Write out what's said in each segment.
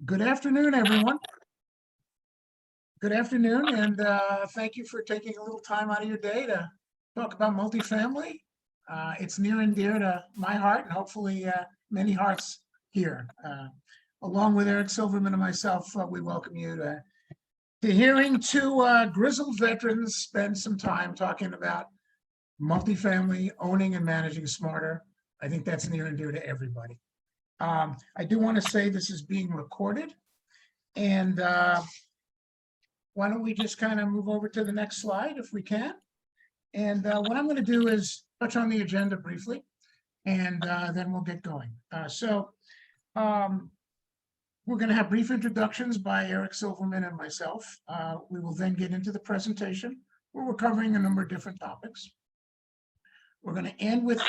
Good afternoon, everyone. Good afternoon, and thank you for taking a little time out of your day to talk about multifamily. It's near and dear to my heart, and hopefully many hearts here. Along with Eric Silverman and myself, we welcome you to hearing two grizzled veterans spend some time talking about multifamily, owning and managing smarter. I think that's near and dear to everybody. I do want to say this is being recorded, and why don't we just kind of move over to the next slide if we can? And what I'm going to do is touch on the agenda briefly, and then we'll get going. We're going to have brief introductions by Eric Silverman and myself. We will then get into the presentation where we're covering a number of different topics. We're going to end with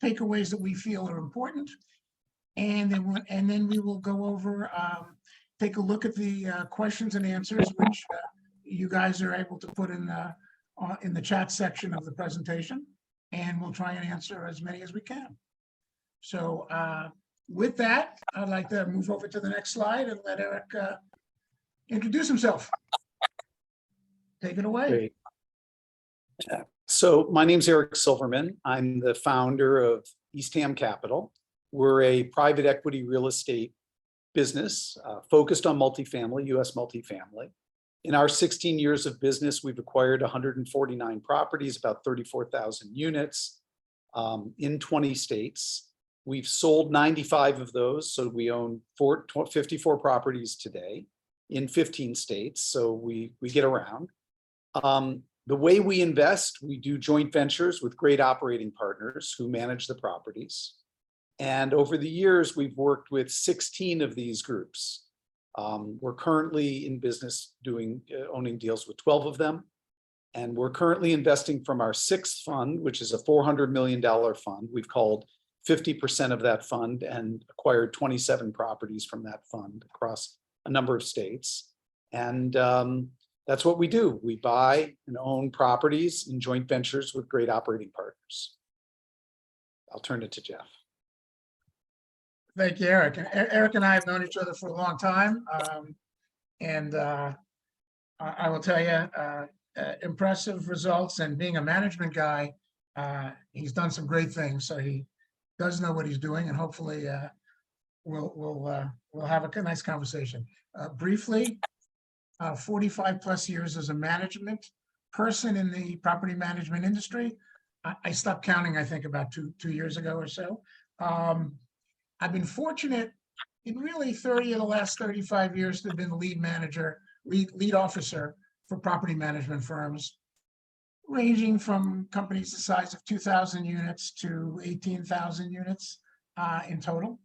takeaways that we feel are important, and then we will go over, take a look at the questions and answers, which you guys are able to put in the chat section of the presentation, and we'll try and answer as many as we can. So with that, I'd like to move over to the next slide and let Eric introduce himself. Take it away. Great. So my name's Eric Silverman. I'm the founder of Eastham Capital. We're a private equity real estate business focused on multifamily, U.S. multifamily. In our 16 years of business, we've acquired 149 properties, about 34,000 units in 20 states. We've sold 95 of those, so we own 54 properties today in 15 states, so we get around. The way we invest, we do joint ventures with great operating partners who manage the properties. And over the years, we've worked with 16 of these groups. We're currently in business owning deals with 12 of them. And we're currently investing from our sixth fund, which is a $400 million fund. We've called 50% of that fund and acquired 27 properties from that fund across a number of states. And that's what we do. We buy and own properties in joint ventures with great operating partners. I'll turn it to Jeff. Thank you, Eric. Eric and I have known each other for a long time. And I will tell you, impressive results, and being a management guy, he's done some great things. So he does know what he's doing, and hopefully we'll have a nice conversation. Briefly, 45 plus years as a management person in the property management industry. I stopped counting, I think, about two years ago or so. I've been fortunate in really 30 of the last 35 years to have been lead officer for property management firms, ranging from companies the size of 2,000 units to 18,000 units in total.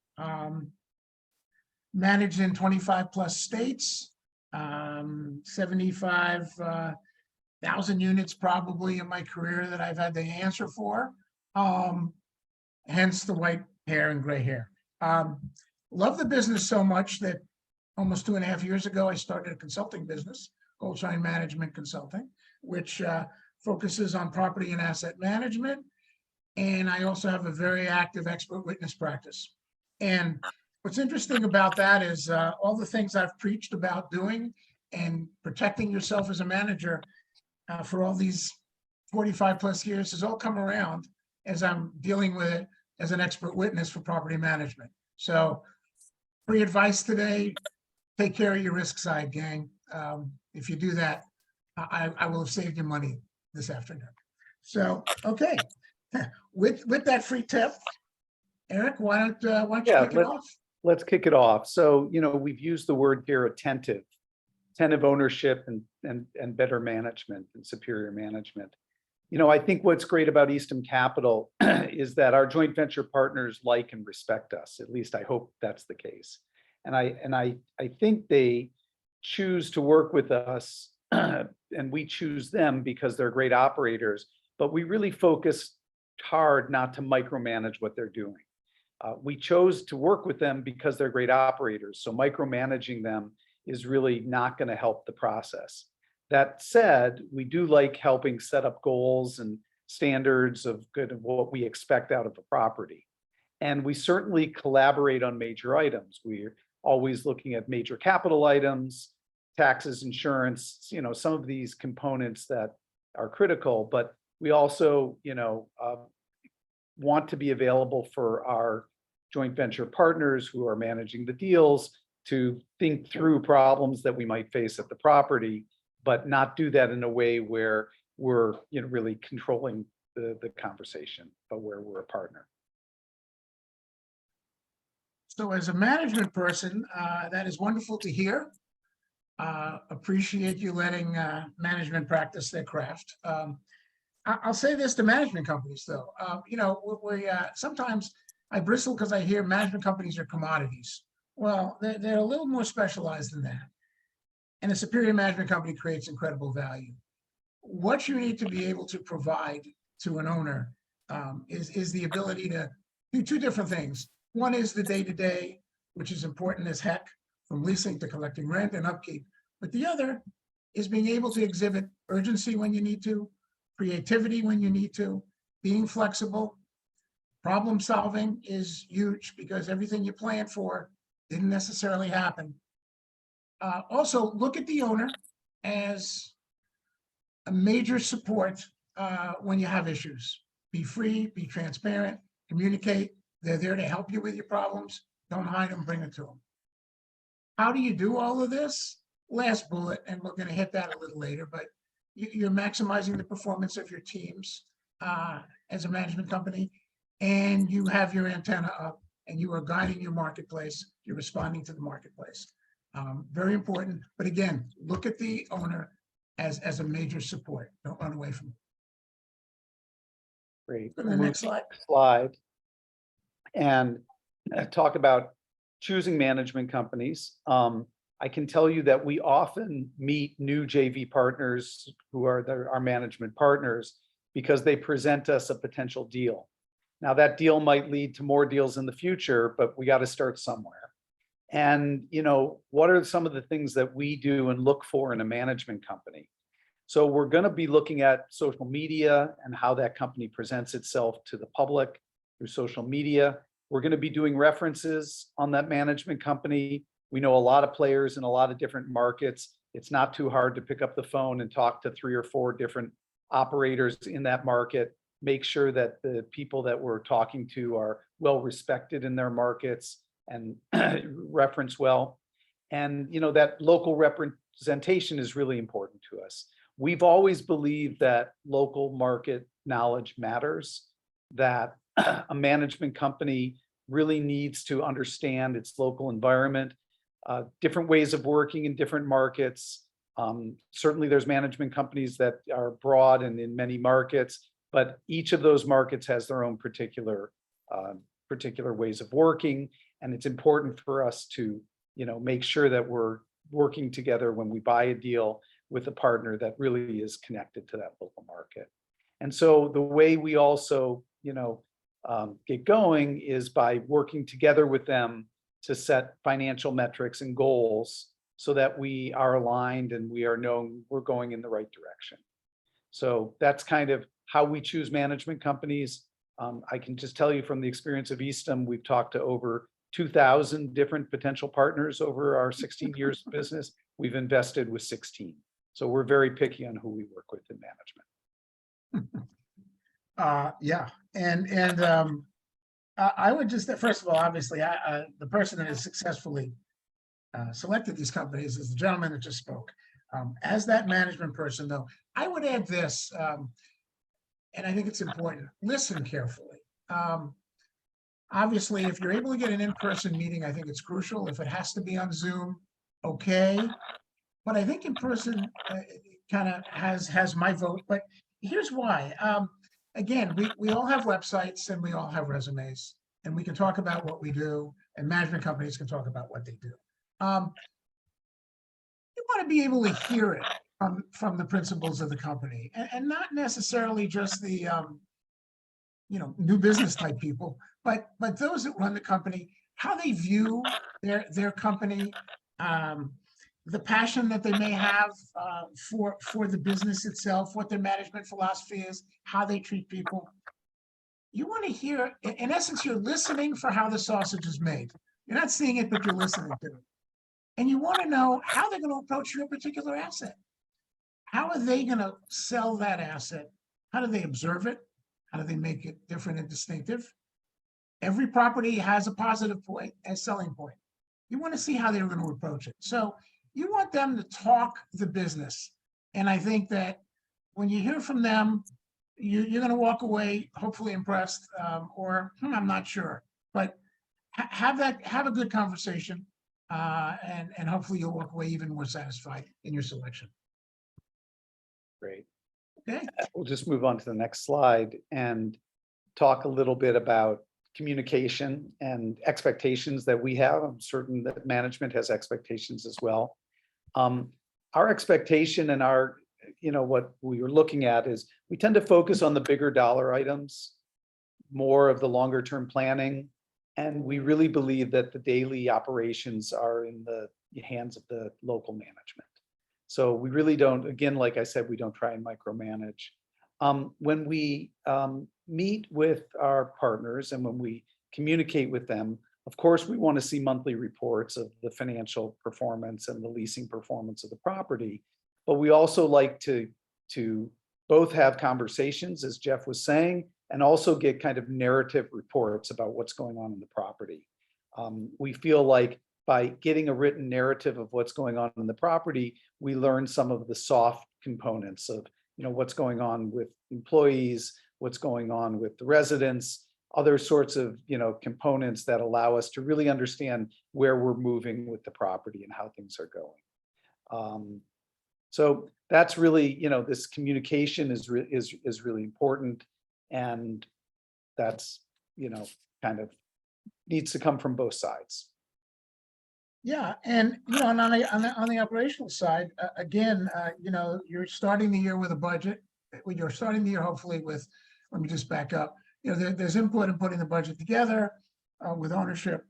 Managed in 25 plus states, 75,000 units probably in my career that I've had to answer for, hence the white hair and gray hair. Love the business so much that almost 2.5 years ago, I started a consulting business, Goldshine Management Consulting, which focuses on property and asset management. And I also have a very active expert witness practice. And what's interesting about that is all the things I've preached about doing and protecting yourself as a manager for all these 45 plus years has all come around as I'm dealing with it as an expert witness for property management. So free advice today: take care of your risk side, gang. If you do that, I will have saved you money this afternoon. So, okay, with that free tip, Eric, why don't you kick it off? Let's kick it off. So, we've used the word here, attentive ownership and better management and superior management. I think what's great about Eastham Capital is that our joint venture partners like and respect us. At least I hope that's the case. And I think they choose to work with us and we choose them because they're great operators, but we really focus hard not to micromanage what they're doing. We chose to work with them because they're great operators. So micromanaging them is really not going to help the process. That said, we do like helping set up goals and standards of what we expect out of a property. And we certainly collaborate on major items. We always looking at major capital items, taxes, insurance, some of these components that are critical, but we also, want to be available for our joint venture partners who are managing the deals to think through problems that we might face at the property, but not do that in a way where we're, really controlling the conversation, but where we're a partner. So as a management person, that is wonderful to hear. Appreciate you letting management practice their craft. I'll say this to management companies, though. We sometimes I bristle because I hear management companies are commodities. Well, they're a little more specialized than that. And a superior management company creates incredible value. What you need to be able to provide to an owner is the ability to do two different things. One is the day-to-day, which is important as heck, from leasing to collecting rent and upkeep. But the other is being able to exhibit urgency when you need to, creativity when you need to, being flexible. Problem solving is huge because everything you planned for didn't necessarily happen. Also, look at the owner as a major support when you have issues. Be free, be transparent, communicate. They're there to help you with your problems. Don't hide them, bring it to them. How do you do all of this? Last bullet, and we're going to hit that a little later, but you're maximizing the performance of your teams as a management company, and you have your antenna up and you are guiding your marketplace. You're responding to the marketplace. Very important. But again, look at the owner as a major support. Don't run away from it. Great. Go to the next slide. Slide. And talk about choosing management companies. I can tell you that we often meet new JV partners who are our management partners because they present us a potential deal. Now that deal might lead to more deals in the future, but we got to start somewhere. And, what are some of the things that we do and look for in a management company? So we're going to be looking at social media and how that company presents itself to the public through social media. We're going to be doing references on that management company. We know a lot of players in a lot of different markets. It's not too hard to pick up the phone and talk to 3 or 4 different operators in that market. Make sure that the people that we're talking to are well respected in their markets and reference well. And that local representation is really important to us. We've always believed that local market knowledge matters, that a management company really needs to understand its local environment, different ways of working in different markets. Certainly there's management companies that are broad and in many markets, but each of those markets has their own particular ways of working. And it's important for us to, make sure that we're working together when we buy a deal with a partner that really is connected to that local market. And so the way we also, get going is by working together with them to set financial metrics and goals so that we are aligned and we are known we're going in the right direction. So that's kind of how we choose management companies. I can just tell you from the experience of Eastham, we've talked to over 2,000 different potential partners over our 16 years of business. We've invested with 16. So we're very picky on who we work with in management. Yeah, and I would just, first of all, obviously, the person that has successfully selected these companies is the gentleman that just spoke. As that management person, though, I would add this, and I think it's important, listen carefully. Obviously, if you're able to get an in-person meeting, I think it's crucial. If it has to be on Zoom, okay. But I think in person kind of has my vote. But here's why. Again, we all have websites and we all have resumes, and we can talk about what we do, and management companies can talk about what they do. You want to be able to hear it from the principals of the company, and not necessarily just the new business type people, but those that run the company, how they view their company, the passion that they may have for the business itself, what their management philosophy is, how they treat people. You want to hear, in essence, you're listening for how the sausage is made. You're not seeing it, but you're listening to it. And you want to know how they're going to approach your particular asset. How are they going to sell that asset? How do they observe it? How do they make it different and distinctive? Every property has a positive point, a selling point. You want to see how they're going to approach it. So you want them to talk the business. And I think that when you hear from them, you're going to walk away hopefully impressed, or I'm not sure. But have a good conversation, and hopefully you'll walk away even more satisfied in your selection. Great. Okay. We'll just move on to the next slide and talk a little bit about communication and expectations that we have. I'm certain that management has expectations as well. Our expectation and our, what we were looking at is we tend to focus on the bigger dollar items, more of the longer term planning. And we really believe that the daily operations are in the hands of the local management. So we really don't, again, like I said, we don't try and micromanage. When we meet with our partners and when we communicate with them, of course, we want to see monthly reports of the financial performance and the leasing performance of the property. But we also like to both have conversations, as Jeff was saying, and also get kind of narrative reports about what's going on in the property. We feel like by getting a written narrative of what's going on in the property, we learn some of the soft components of what's going on with employees, what's going on with the residents, other sorts of components that allow us to really understand where we're moving with the property and how things are going. So that's really, this communication is really important, and that's kind of needs to come from both sides. Yeah, and on the operational side, again, you're starting the year with a budget. When you're starting the year, hopefully with, let me just back up. There's input in putting the budget together with ownership.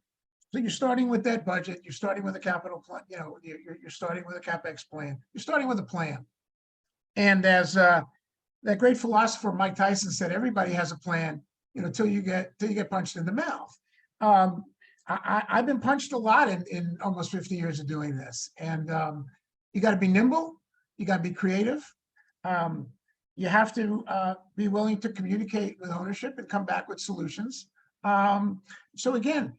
So you're starting with that budget. You're starting with a capital plan. You're starting with a CapEx plan. You're starting with a plan. And as that great philosopher Mike Tyson said, everybody has a plan, till you get punched in the mouth. I've been punched a lot in almost 50 years of doing this, and you got to be nimble, you got to be creative, you have to be willing to communicate with ownership and come back with solutions. So again,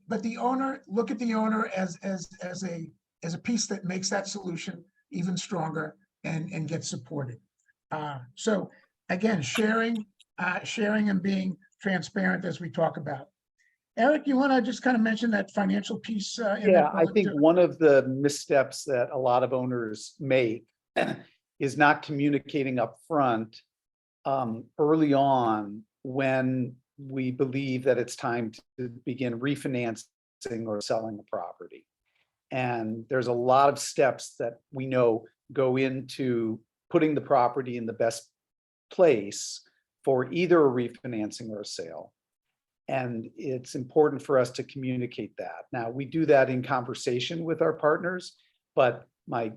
but the owner, look at the owner as a piece that makes that solution even stronger and get supported. So again, sharing and being transparent as we talk about. Eric, you want to just kind of mention that financial piece? Yeah, I think one of the missteps that a lot of owners make is not communicating up front early on when we believe that it's time to begin refinancing or selling the property. And there's a lot of steps that we know go into putting the property in the best place for either a refinancing or a sale. And it's important for us to communicate that. Now, we do that in conversation with our partners, but my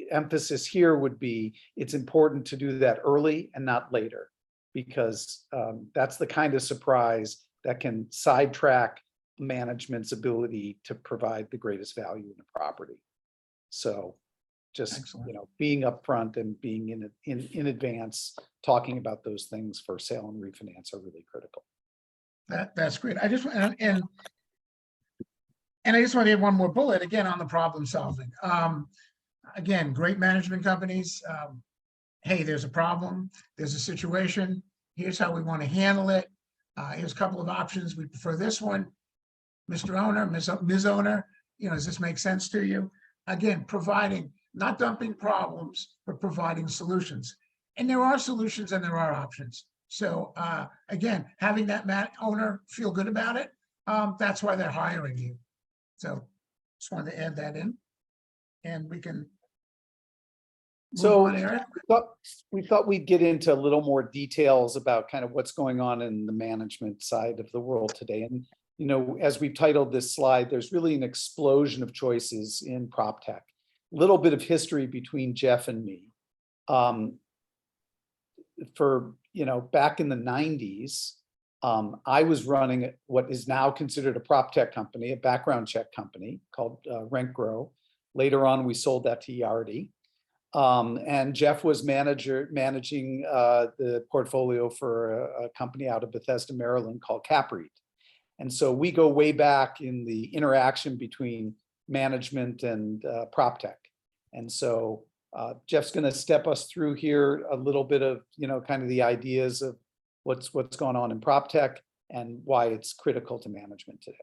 emphasis here would be it's important to do that early and not later, because that's the kind of surprise that can sidetrack management's ability to provide the greatest value in the property. So just Excellent. Being upfront and being in advance, talking about those things for sale and refinance are really critical. That's great. I just want and I just want to add one more bullet again on the problem solving. Again, great management companies. Hey, there's a problem. There's a situation. Here's how we want to handle it. Here's a couple of options. We prefer this one. Mr. Owner, Ms. Owner, does this make sense to you? Again, providing, not dumping problems, but providing solutions. And there are solutions and there are options. So again, having that owner feel good about it, that's why they're hiring you. So just wanted to add that in, and we can. So on, Eric. we thought we'd get into a little more details about kind of what's going on in the management side of the world today. And as we've titled this slide, there's really an explosion of choices in prop tech. A little bit of history between Jeff and me. For back in the 90s, I was running what is now considered a prop tech company, a background check company called Rent Grow. Later on, we sold that to Yardi. And Jeff was managing the portfolio for a company out of Bethesda, Maryland called CapREIT. And so we go way back in the interaction between management and prop tech. And so Jeff's going to step us through here a little bit of, kind of the ideas of what's going on in prop tech and why it's critical to management today.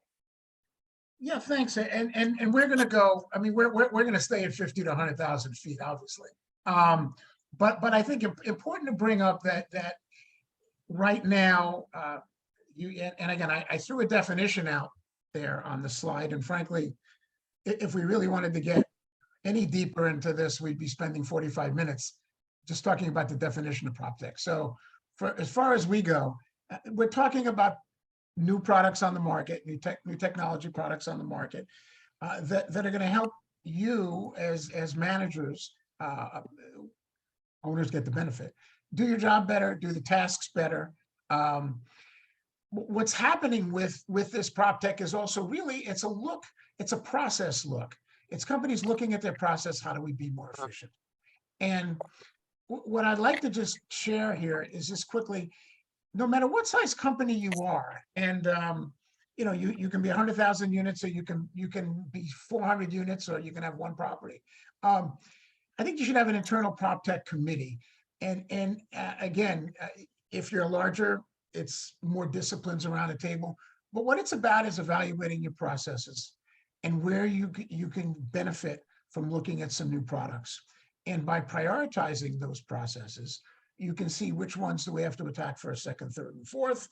Yeah, thanks. And we're going to go, I mean, we're going to stay at 50 to 100,000 feet, obviously. But I think important to bring up that right now, and again, I threw a definition out there on the slide. And frankly, if we really wanted to get any deeper into this, we'd be spending 45 minutes just talking about the definition of prop tech. So as far as we go, we're talking about new products on the market, new technology products on the market that are going to help you as managers, owners get the benefit, do your job better, do the tasks better. What's happening with this prop tech is also really, it's a process look. It's companies looking at their process, how do we be more efficient? And what I'd like to just share here is just quickly, no matter what size company you are, and you can be 100,000 units, or you can be 400 units, or you can have one property. I think you should have an internal prop tech committee. And again, if you're larger, it's more disciplines around the table. But what it's about is evaluating your processes and where you can benefit from looking at some new products. And by prioritizing those processes, you can see which ones do we have to attack first, second, third, and fourth.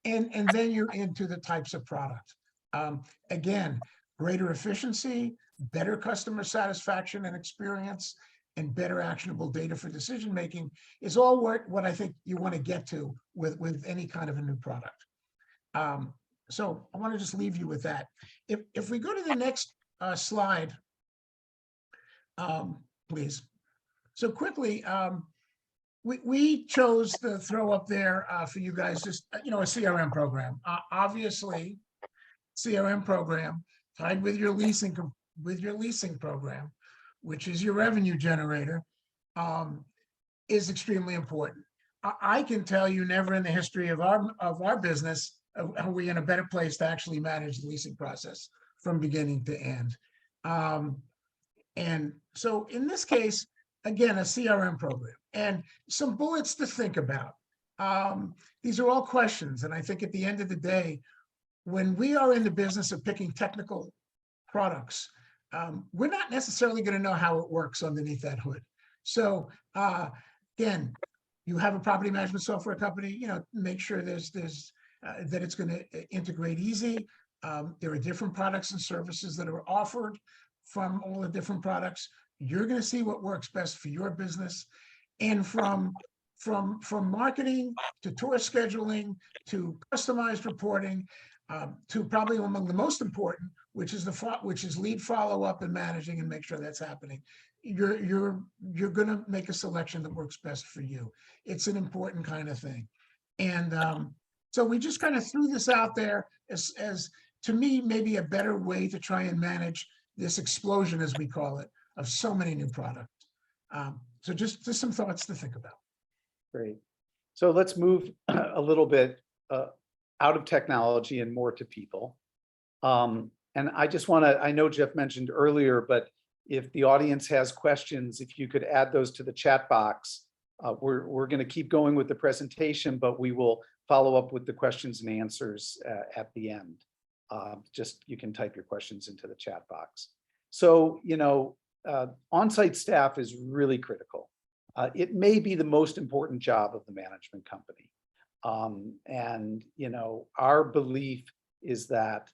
And then you're into the types of product. Again, greater efficiency, better customer satisfaction and experience, and better actionable data for decision-making is all what I think you want to get to with any kind of a new product. So I want to just leave you with that. If we go to the next slide, please. So quickly, we chose to throw up there for you guys just, a CRM program. Obviously, CRM program tied with your leasing program, which is your revenue generator, is extremely important. I can tell you, never in the history of our business are we in a better place to actually manage the leasing process from beginning to end. And so in this case, again, a CRM program and some bullets to think about. These are all questions. And I think at the end of the day, when we are in the business of picking technical products, we're not necessarily going to know how it works underneath that hood. So again, you have a property management software company, make sure that it's going to integrate easy. There are different products and services that are offered from all the different products. You're going to see what works best for your business. And from marketing to tour scheduling to customized reporting to probably among the most important, which is lead follow-up and managing and make sure that's happening. You're going to make a selection that works best for you. It's an important kind of thing. And so we just kind of threw this out there as to me, maybe a better way to try and manage this explosion, as we call it, of so many new products. So just some thoughts to think about. Great. So let's move a little bit out of technology and more to people. And I just want to, I know Jeff mentioned earlier, but if the audience has questions, if you could add those to the chat box. We're going to keep going with the presentation, but we will follow up with the questions and answers at the end. Just you can type your questions into the chat box. So, on-site staff is really critical. It may be the most important job of the management company. And, our belief is that,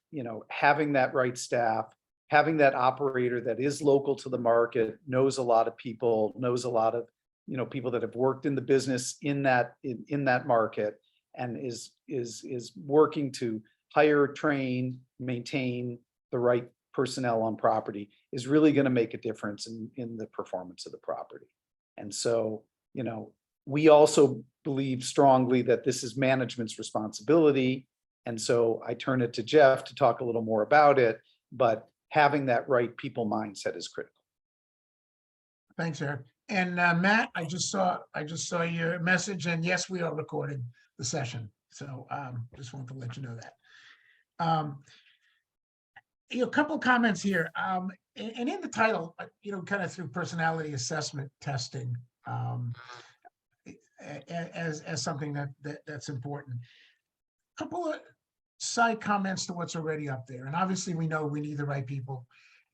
having that right staff, having that operator that is local to the market, knows a lot of people, knows a lot of, people that have worked in the business in that market, and is working to hire, train, maintain the right personnel on property is really going to make a difference in the performance of the property. And so, we also believe strongly that this is management's responsibility. And so I turn it to Jeff to talk a little more about it, but having that right people mindset is critical. Thanks, Eric. And Matt, I just saw your message, and yes, we are recording the session. So just wanted to let you know that. A couple of comments here. And in the title, kind of through personality assessment testing as something that's important. A couple of side comments to what's already up there. And obviously we know we need the right people.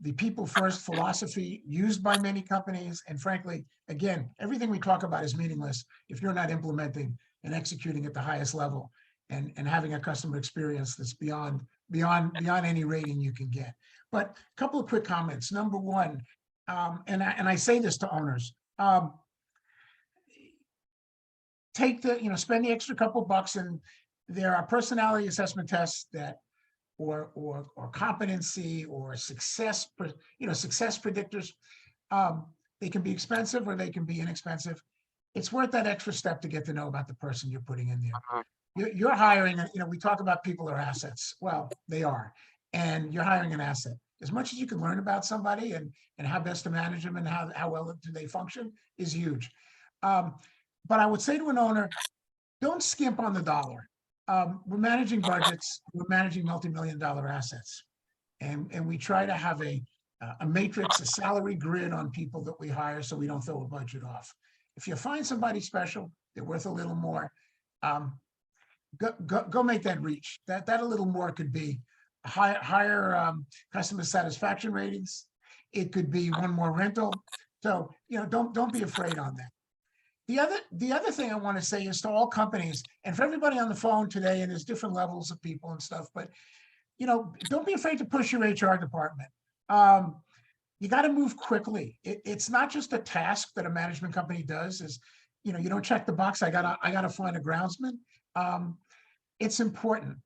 The people first philosophy used by many companies. And frankly, again, everything we talk about is meaningless if you're not implementing and executing at the highest level and having a customer experience that's beyond any rating you can get. But a couple of quick comments. Number one, and I say this to owners, take spend the extra couple bucks, and there are personality assessment tests that or competency or success predictors. They can be expensive or they can be inexpensive. It's worth that extra step to get to know about the person you're putting in there. You're hiring, we talk about people are assets. Well, they are, and you're hiring an asset. As much as you can learn about somebody and how best to manage them and how well do they function is huge. But I would say to an owner, don't skimp on the dollar. We're managing budgets, we're managing multi-million-dollar assets. And we try to have a matrix, a salary grid on people that we hire so we don't throw a budget off. If you find somebody special, they're worth a little more, go make that reach. That a little more could be higher customer satisfaction ratings. It could be one more rental. So, don't be afraid on that. The other thing I want to say is to all companies and for everybody on the phone today, and there's different levels of people and stuff, but don't be afraid to push your HR department. You got to move quickly. It's not just a task that a management company does. Is you don't check the box. I gotta find a groundsman. It's important,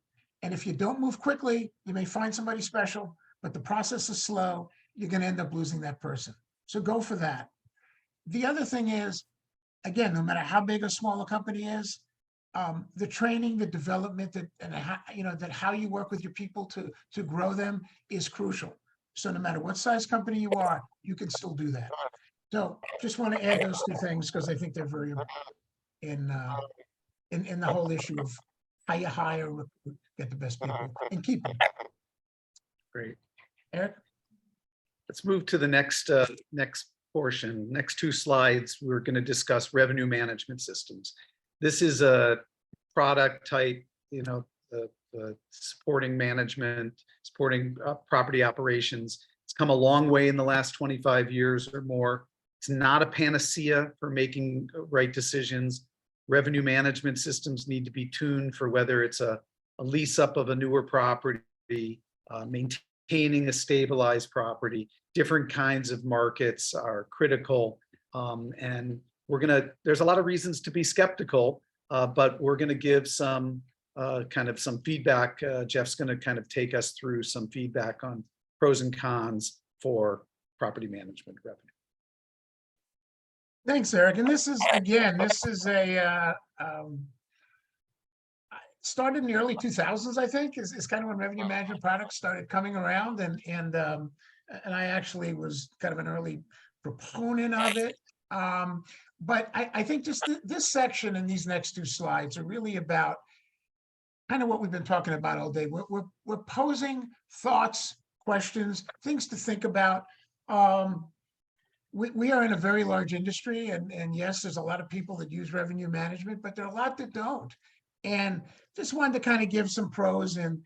and if you don't move quickly, you may find somebody special, but the process is slow. You're going to end up losing that person. So go for that. The other thing is, again, no matter how big or small a company is, the training, the development, that how you work with your people to grow them is crucial. So no matter what size company you are, you can still do that. So just want to add those two things because I think they're very important in the whole issue of how you hire, recruit, get the best people, and keep them. Great. Eric? Let's move to the next portion. Next two slides, we're going to discuss revenue management systems. This is a product type, the supporting management, supporting property operations. It's come a long way in the last 25 years or more. It's not a panacea for making right decisions. Revenue management systems need to be tuned for whether it's a lease up of a newer property, maintaining a stabilized property. Different kinds of markets are critical. And there's a lot of reasons to be skeptical, but we're gonna give some some feedback. Jeff's gonna kind of take us through some feedback on pros and cons for property management revenue. Thanks, Eric. And this is started in the early 2000s, I think, is kind of when revenue management products started coming around, and I actually was kind of an early proponent of it. But I think just this section and these next two slides are really about kind of what we've been talking about all day. We're posing thoughts, questions, things to think about. We are in a very large industry, and yes, there's a lot of people that use revenue management, but there are a lot that don't. And just wanted to kind of give some pros, and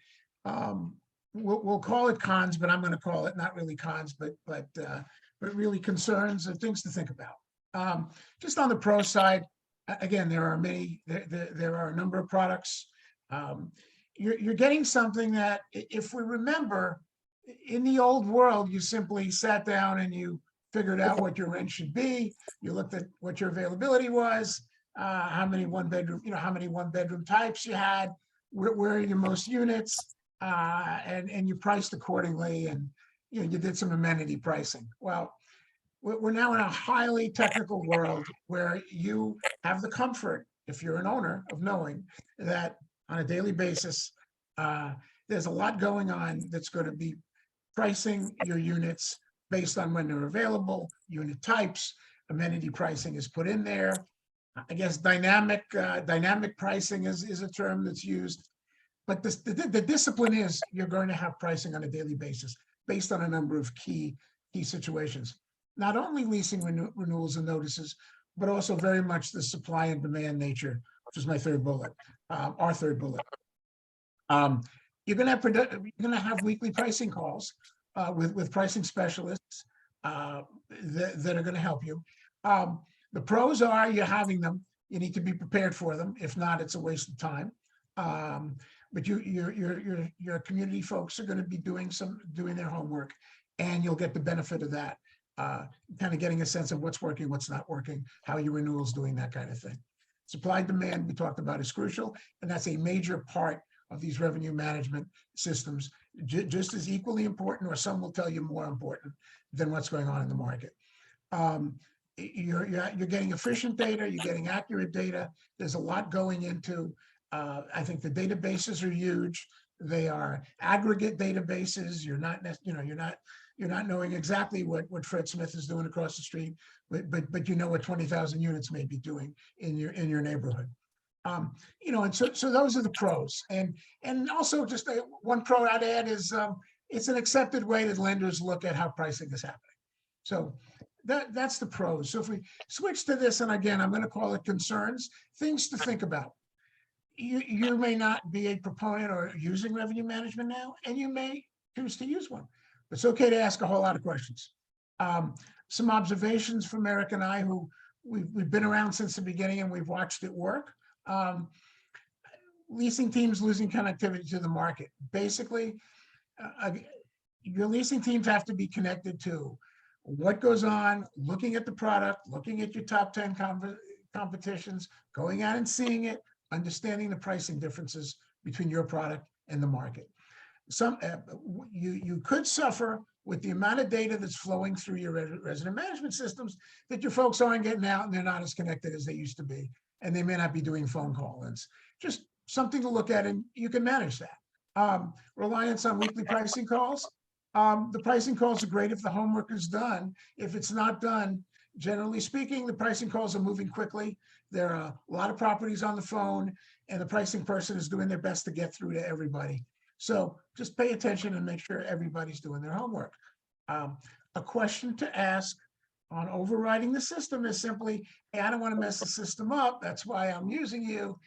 we'll call it cons, but I'm going to call it not really cons, but really concerns and things to think about. Just on the pro side, again, there are there are a number of products. You're getting something that, if we remember, in the old world, you simply sat down and you figured out what your rent should be. You looked at what your availability was, how many one bedroom types you had, where are your most units, and you priced accordingly, and you did some amenity pricing. Well, we're now in a highly technical world where you have the comfort if you're an owner, of knowing that on a daily basis, there's a lot going on that's going to be pricing your units based on when they're available, unit types, amenity pricing is put in there. I guess dynamic pricing is a term that's used. But the discipline is you're going to have pricing on a daily basis based on a number of key situations. Not only leasing renewals and notices, but also very much the supply and demand nature, which is my third bullet, our third bullet. You're going to have weekly pricing calls with pricing specialists that are going to help you. The pros are you're having them. You need to be prepared for them. If not, it's a waste of time. But your community folks are going to be doing their homework, and you'll get the benefit of that. Kind of getting a sense of what's working, what's not working, how your renewal's doing, that kind of thing. Supply demand we talked about is crucial, and that's a major part of these revenue management systems, just as equally important, or some will tell you more important than what's going on in the market. You're getting efficient data, you're getting accurate data. There's a lot going into. I think the databases are huge. They are aggregate databases. You're not knowing exactly what Fred Smith is doing across the street, but you know what 20,000 units may be doing in your neighborhood. And so those are the pros. And also just one pro I'd add is it's an accepted way that lenders look at how pricing is happening. So that's the pros. So if we switch to this, and again, I'm going to call it concerns, things to think about. You may not be a proponent or using revenue management now, and you may choose to use one. It's okay to ask a whole lot of questions. Some observations from Eric and I, who we've been around since the beginning and we've watched it work. Leasing teams losing connectivity to the market. Basically, your leasing teams have to be connected to what goes on, looking at the product, looking at your top 10 competitions, going out and seeing it, understanding the pricing differences between your product and the market. You could suffer with the amount of data that's flowing through your resident management systems that your folks aren't getting out and they're not as connected as they used to be. And they may not be doing phone call-ins. Just something to look at, and you can manage that. Reliance on weekly pricing calls. The pricing calls are great if the homework is done. If it's not done, generally speaking, the pricing calls are moving quickly. There are a lot of properties on the phone, and the pricing person is doing their best to get through to everybody. So just pay attention and make sure everybody's doing their homework. A question to ask on overriding the system is simply, hey, I don't want to mess the system up. That's why I'm using you.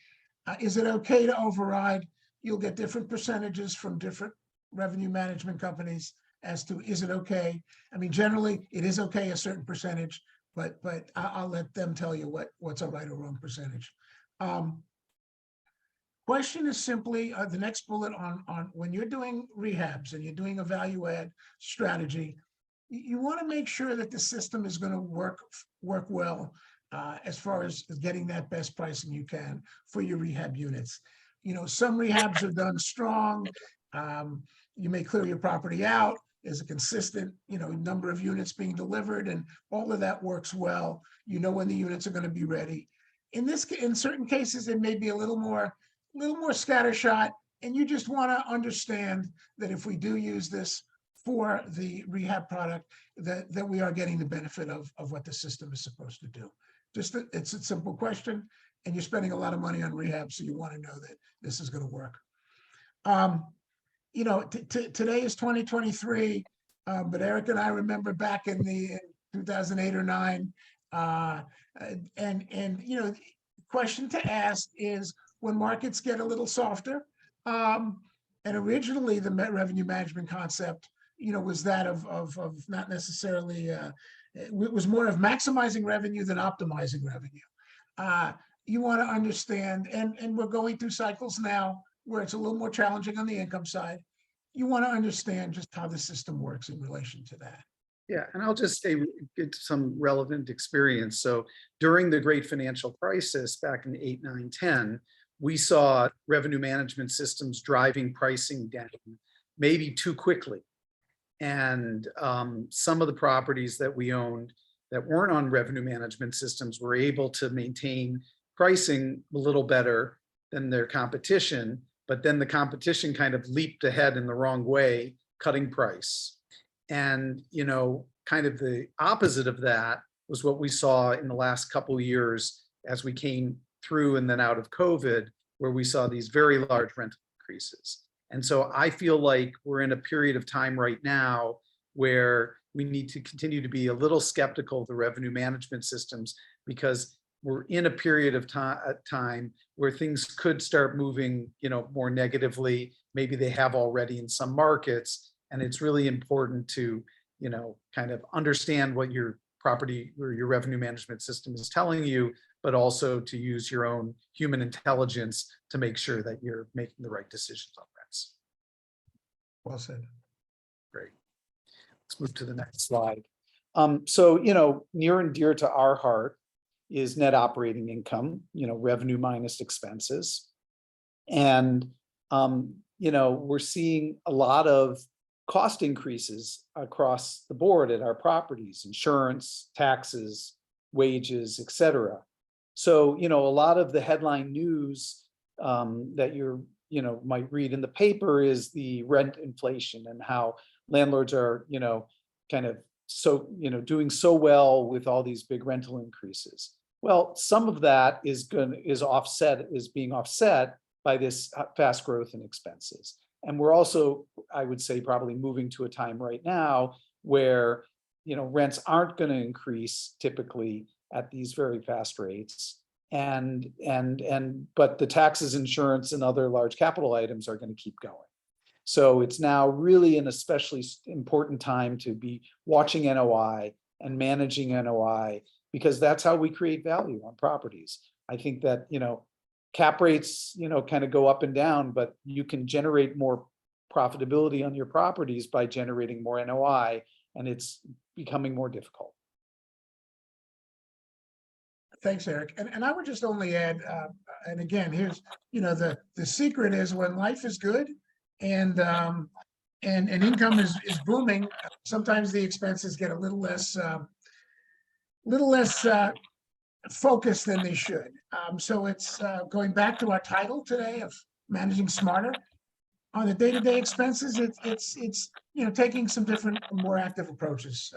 Is it okay to override? You'll get different percentages from different revenue management companies as to, is it okay? I mean, generally it is okay, a certain percentage, but I'll let them tell you what's a right or wrong percentage. Question is simply the next bullet on when you're doing rehabs and you're doing a value add strategy, you want to make sure that the system is going to work well as far as getting that best pricing you can for your rehab units. Some rehabs are done strong. You may clear your property out. There's a consistent, number of units being delivered, and all of that works well. When the units are going to be ready. In certain cases, it may be a little more scattershot, and you just want to understand that if we do use this for the rehab product, that we are getting the benefit of what the system is supposed to do. It's a simple question, and you're spending a lot of money on rehab, so you want to know that this is going to work. Today is 2023, but Eric and I remember back in 2008 or 9, and question to ask is, when markets get a little softer, and originally the revenue management concept, was that of not necessarily, it was more of maximizing revenue than optimizing revenue. You want to understand, and we're going through cycles now where it's a little more challenging on the income side. You want to understand just how the system works in relation to that. Yeah, and I'll just say, get some relevant experience. So during the great financial crisis back in 8, 9, 10, we saw revenue management systems driving pricing down maybe too quickly. And some of the properties that we owned that weren't on revenue management systems were able to maintain pricing a little better than their competition, but then the competition kind of leaped ahead in the wrong way, cutting price. And, kind of the opposite of that was what we saw in the last couple of years as we came through and then out of COVID, where we saw these very large rent increases. And so I feel like we're in a period of time right now where we need to continue to be a little skeptical of the revenue management systems, because we're in a period of time where things could start moving, more negatively. Maybe they have already in some markets. And it's really important to, kind of understand what your property or your revenue management system is telling you, but also to use your own human intelligence to make sure that you're making the right decisions on rents. Well said. Great. Let's move to the next slide. So, near and dear to our heart is net operating income, revenue minus expenses. And, we're seeing a lot of cost increases across the board at our properties: insurance, taxes, wages, et cetera. So, a lot of the headline news that you're, might read in the paper is the rent inflation and how landlords are, kind of doing so well with all these big rental increases. Well, some of that is being offset by this fast growth in expenses. And we're also, I would say, probably moving to a time right now where, rents aren't going to increase typically at these very fast rates. But the taxes, insurance, and other large capital items are going to keep going. So it's now really an especially important time to be watching NOI and managing NOI, because that's how we create value on properties. I think that, cap rates, kind of go up and down, but you can generate more profitability on your properties by generating more NOI, and it's becoming more difficult. Thanks, Eric. And I would just only add, and again, here's, the secret is when life is good and income is booming, sometimes the expenses get a little less focused than they should. So it's going back to our title today of managing smarter. On the day-to-day expenses, it's taking some different, more active approaches.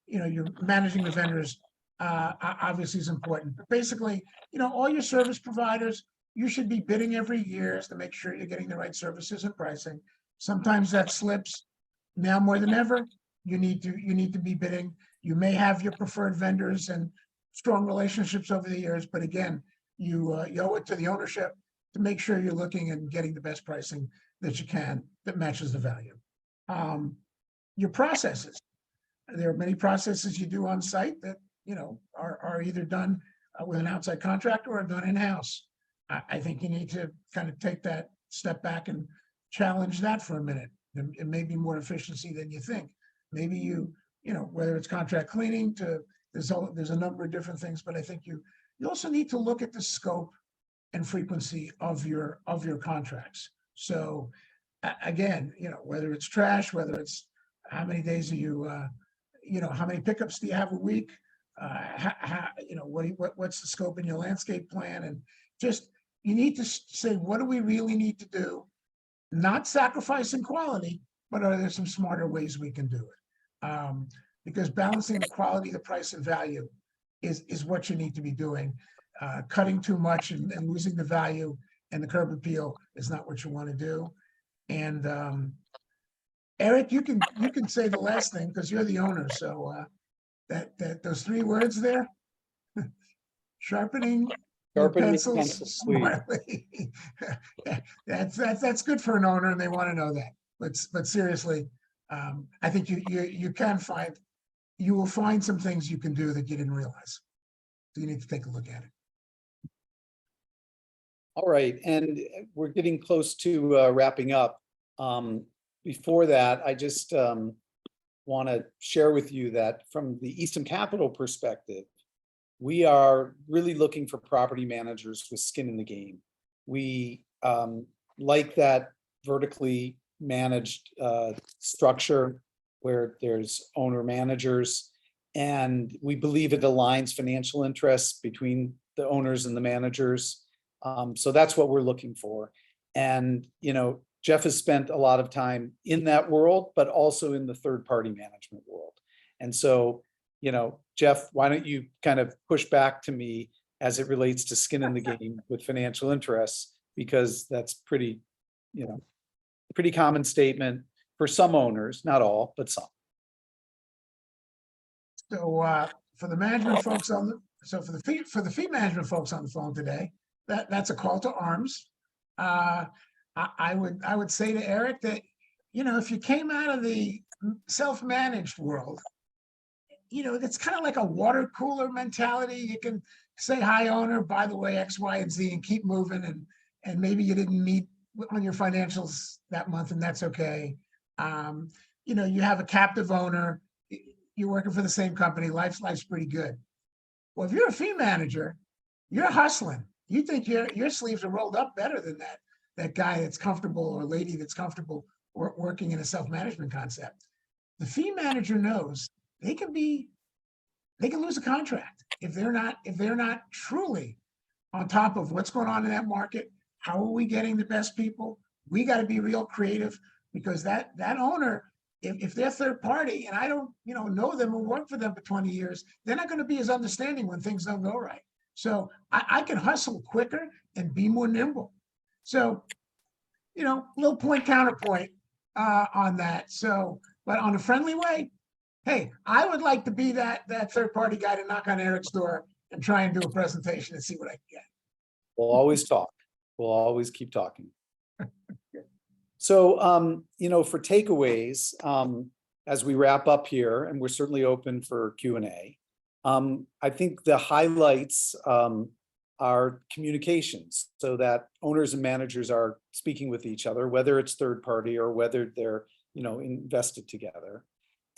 You're managing the vendors obviously is important, but basically, all your service providers, you should be bidding every year to make sure you're getting the right services and pricing. Sometimes that slips. Now more than ever, you need to be bidding. You may have your preferred vendors and strong relationships over the years, but again, you owe it to the ownership to make sure you're looking and getting the best pricing that you can that matches the value. Your processes. There are many processes you do on site that are either done with an outside contractor or done in-house. I think you need to kind of take that step back and challenge that for a minute. It may be more efficiency than you think. Maybe whether it's contract cleaning there's a number of different things, but I think you also need to look at the scope and frequency of your contracts. So again, whether it's trash, whether it's how many days are you, how many pickups do you have a week? What's the scope in your landscape plan? And just, you need to say, what do we really need to do? Not sacrificing quality, but are there some smarter ways we can do it? Because balancing the quality, the price, and value is what you need to be doing. Cutting too much and losing the value and the curb appeal is not what you want to do. And Eric, you can say the last thing because you're the owner. So that those three words there, sharpening pencils smartly. That's good for an owner, and they want to know that. But seriously, I think you will find some things you can do that you didn't realize. So you need to take a look at it. All right, and we're getting close to wrapping up. Before that, I just want to share with you that from the Eastham Capital perspective, we are really looking for property managers with skin in the game. We like that vertically managed structure where there's owner managers, and we believe it aligns financial interests between the owners and the managers. So that's what we're looking for. And, Jeff has spent a lot of time in that world, but also in the third-party management world. And so, Jeff, why don't you kind of push back to me as it relates to skin in the game with financial interests, because that's pretty common statement for some owners, not all, but some. So for the management folks for the fee management folks on the phone today, that's a call to arms. I would say to Eric that, if you came out of the self-managed world, it's kind of like a water cooler mentality. You can say, hi, owner, by the way, X, Y, and Z, and keep moving. And maybe you didn't meet on your financials that month, and that's okay. You have a captive owner, you're working for the same company, life's pretty good. Well, if you're a fee manager, you're hustling. You think your sleeves are rolled up better than that guy that's comfortable or lady that's comfortable working in a self-management concept. The fee manager knows they can lose a contract if they're not truly on top of what's going on in that market. How are we getting the best people? We got to be real creative, because that owner, if they're third party and I don't know them or work for them for 20 years, they're not going to be as understanding when things don't go right. So I can hustle quicker and be more nimble. So, little point counterpoint on that. So, but on a friendly way, hey, I would like to be that third party guy to knock on Eric's door and try and do a presentation and see what I can get. We'll always talk. We'll always keep talking. So, for takeaways, as we wrap up here, and we're certainly open for Q&A, I think the highlights are communications, so that owners and managers are speaking with each other, whether it's third party or whether they're, invested together.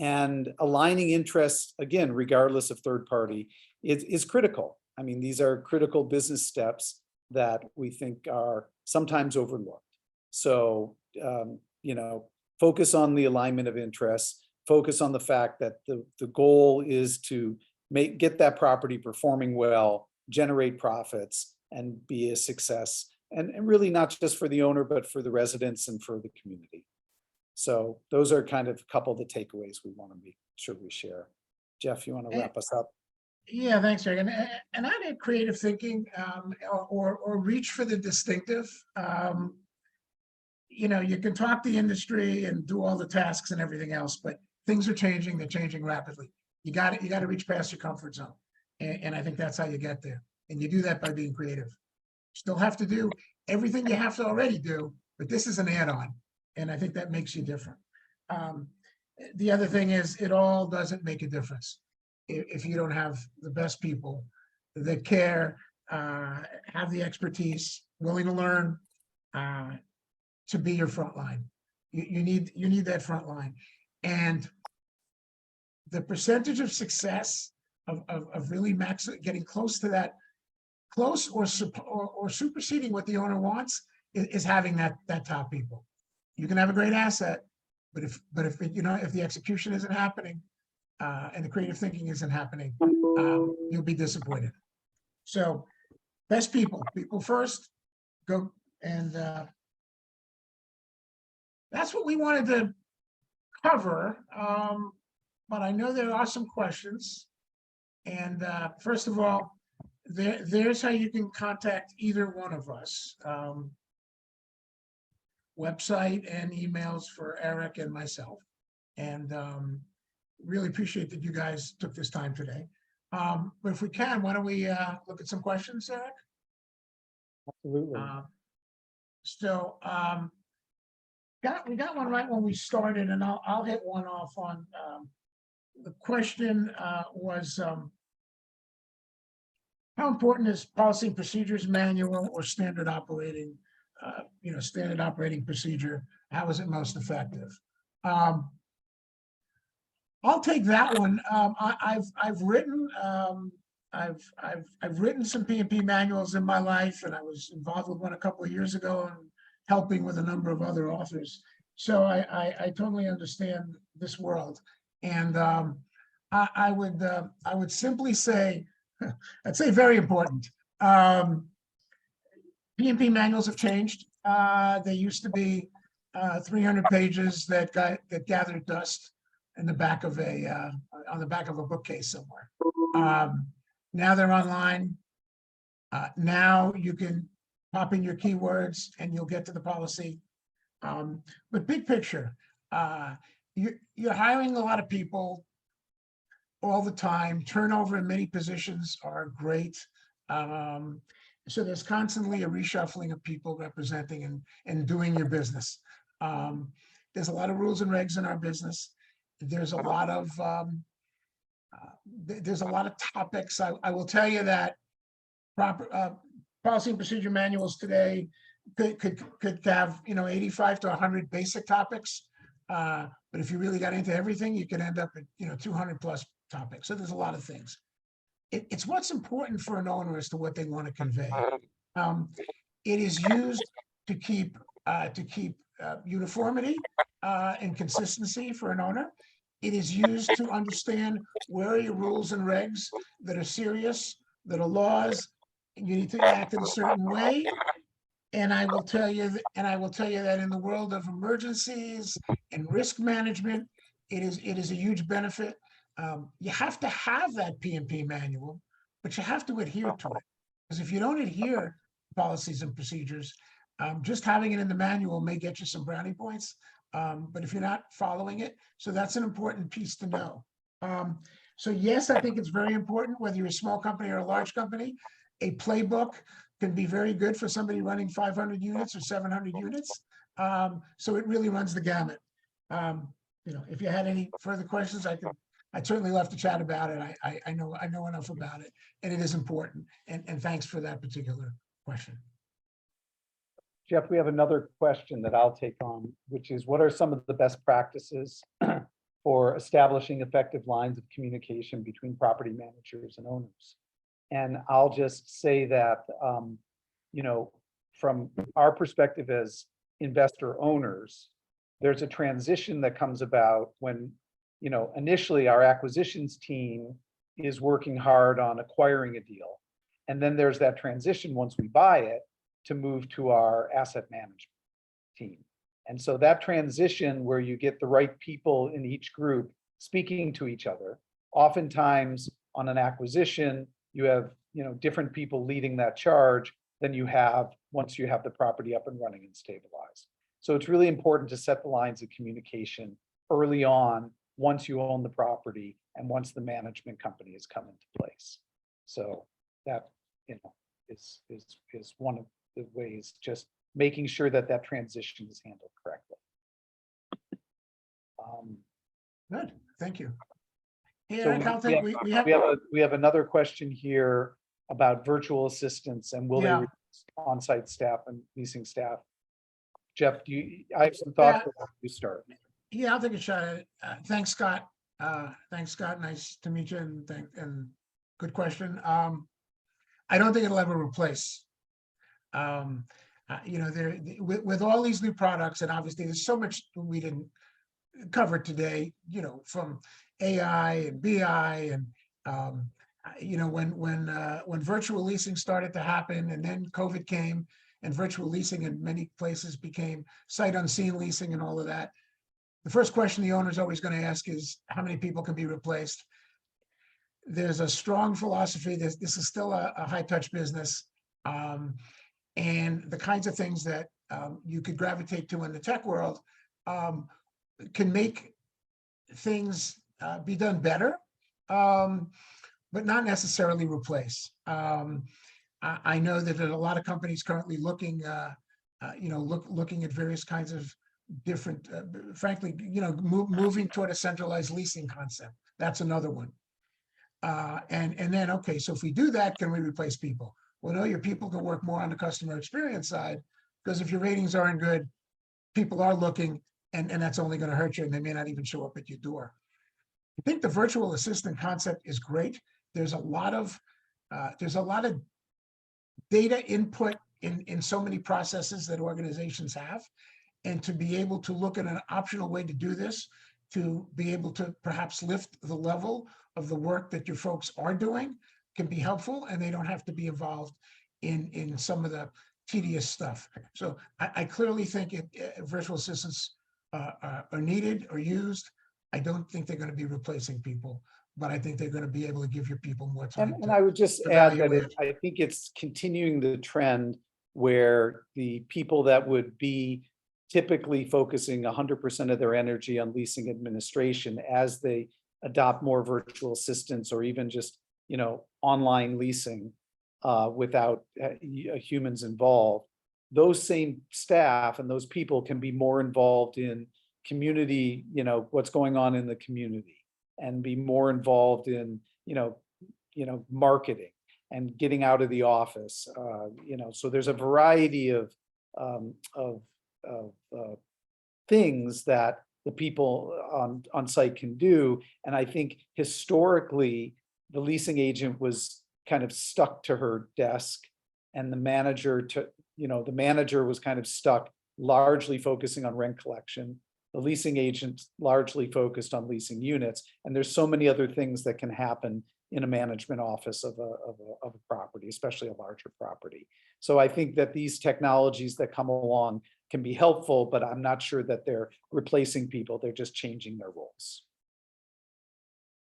And aligning interests, again, regardless of third party, is critical. I mean, these are critical business steps that we think are sometimes overlooked. So, focus on the alignment of interests, focus on the fact that the goal is to get that property performing well, generate profits, and be a success. And really not just for the owner, but for the residents and for the community. So those are kind of a couple of the takeaways we want to make sure we share. Jeff, you want to wrap us up? Yeah, thanks, Eric. And I did creative thinking or reach for the distinctive. You can talk the industry and do all the tasks and everything else, but things are changing. They're changing rapidly. You got to reach past your comfort zone. And I think that's how you get there. And you do that by being creative. Still have to do everything you have to already do, but this is an add-on. And I think that makes you different. The other thing is, it all doesn't make a difference if you don't have the best people that care, have the expertise, willing to learn, to be your front line. You need that front line. And the percentage of success of really getting close to that, close or superseding what the owner wants, is having that top people. You can have a great asset, but if the execution isn't happening, and the creative thinking isn't happening, you'll be disappointed. So, best people first. Go, and that's what we wanted to cover. But I know there are some questions. And first of all, there's how you can contact either one of us. Website and emails for Eric and myself. And really appreciate that you guys took this time today. But if we can, why don't we look at some questions, Eric? Absolutely. We got one right when we started, and I'll hit one off on. The question was, how important is policy and procedures manual or standard operating procedure? How is it most effective? I'll take that one. I've written some P&P manuals in my life, and I was involved with one a couple of years ago and helping with a number of other authors. So I totally understand this world, and I would simply say, I'd say very important. P&P manuals have changed. They used to be 300 pages that gathered dust in the back of on the back of a bookcase somewhere. Now they're online. Now you can pop in your keywords and you'll get to the policy. But big picture, you're hiring a lot of people all the time. Turnover in many positions are great. So there's constantly a reshuffling of people representing and doing your business. There's a lot of rules and regs in our business. There's a lot of topics. I will tell you that proper policy and procedure manuals today could have 85 to 100 basic topics. But if you really got into everything, you could end up at 200 plus topics. So there's a lot of things. It's what's important for an owner as to what they want to convey. It is used to keep uniformity and consistency for an owner. It is used to understand where are your rules and regs that are serious, that are laws, and you need to act in a certain way. And I will tell you that in the world of emergencies and risk management, it is a huge benefit. You have to have that P&P manual, but you have to adhere to it. Because if you don't adhere to policies and procedures, just having it in the manual may get you some brownie points. But if you're not following it, so that's an important piece to know. So yes, I think it's very important, whether you're a small company or a large company, a playbook can be very good for somebody running 500 units or 700 units. So it really runs the gamut. If you had any further questions, I'd certainly love to chat about it. I know enough about it, and it is important. And thanks for that particular question. Jeff, we have another question that I'll take on, which is, what are some of the best practices for establishing effective lines of communication between property managers and owners? And I'll just say that, from our perspective as investor owners, there's a transition that comes about when, initially our acquisitions team is working hard on acquiring a deal. And then there's that transition once we buy it to move to our asset management team. And so that transition where you get the right people in each group speaking to each other, oftentimes on an acquisition, you have different people leading that charge than you have once you have the property up and running and stabilized. So it's really important to set the lines of communication early on, once you own the property and once the management company has come into place. So that is one of the ways, just making sure that that transition is handled correctly. Good, thank you. We have another question here about virtual assistants and will they reduce on-site staff and leasing staff. Jeff, I have some thoughts before you start. Yeah, I'll take a shot at it. Thanks, Scott. Nice to meet you, and good question. I don't think it'll ever replace. With all these new products, and obviously there's so much we didn't cover today, from AI and BI and when virtual leasing started to happen, and then COVID came, and virtual leasing in many places became sight unseen leasing and all of that. The first question the owner is always going to ask is, how many people can be replaced? There's a strong philosophy that this is still a high touch business. And the kinds of things that you could gravitate to in the tech world can make things be done better, but not necessarily replace. I know that there are a lot of companies currently looking at various kinds of different, frankly, moving toward a centralized leasing concept. That's another one. And then, okay, so if we do that, can we replace people? Well, no, your people can work more on the customer experience side, because if your ratings aren't good, people are looking, and that's only going to hurt you, and they may not even show up at your door. I think the virtual assistant concept is great. There's a lot of data input in so many processes that organizations have, and to be able to look at an optional way to do this, to be able to perhaps lift the level of the work that your folks are doing, can be helpful and they don't have to be involved in some of the tedious stuff. So I clearly think virtual assistants are needed or used. I don't think they're going to be replacing people, but I think they're going to be able to give your people more time. And I would just to add that evaluate. I think it's continuing the trend where the people that would be typically focusing 100% of their energy on leasing administration, as they adopt more virtual assistants or even just, online leasing without humans involved, those same staff and those people can be more involved in community, what's going on in the community, and be more involved in, marketing and getting out of the office. So there's a variety of things that the people on site can do. And I think historically, the leasing agent was kind of stuck to her desk, and the manager was kind of stuck, largely focusing on rent collection. The leasing agent largely focused on leasing units. And there's so many other things that can happen in a management office of a property, especially a larger property. So I think that these technologies that come along can be helpful, but I'm not sure that they're replacing people. They're just changing their roles.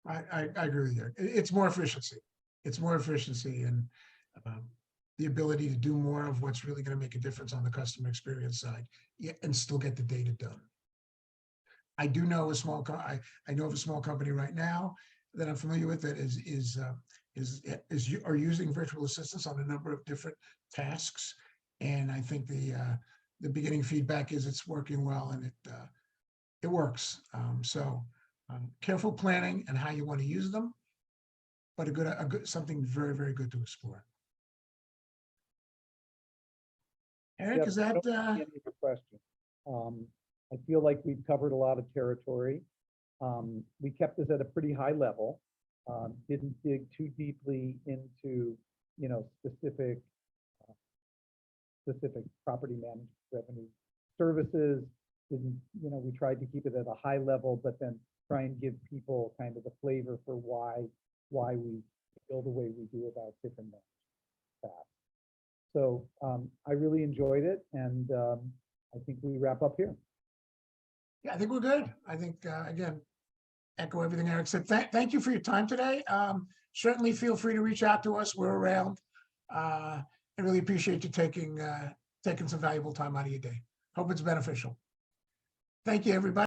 I agree with you. It's more efficiency. It's more efficiency and the ability to do more of what's really going to make a difference on the customer experience side, and still get the data done. I do know I know of a small company right now that I'm familiar with that are using virtual assistants on a number of different tasks, and I think the beginning feedback is it's working well, and it works. So careful planning and how you want to use them, but a good something very, very good to explore. Eric, is that question? I feel like we've covered a lot of territory. We kept this at a pretty high level. Didn't dig too deeply into, specific property management revenue services. We tried to keep it at a high level, but then try and give people kind of the flavor for why we feel the way we do about different tasks. So I really enjoyed it, and I think we wrap up here. Yeah, I think we're good. I think, again, echo everything Eric said. Thank you for your time today. Certainly feel free to reach out to us. We're around. I really appreciate you taking some valuable time out of your day. Hope it's beneficial. Thank you, everybody.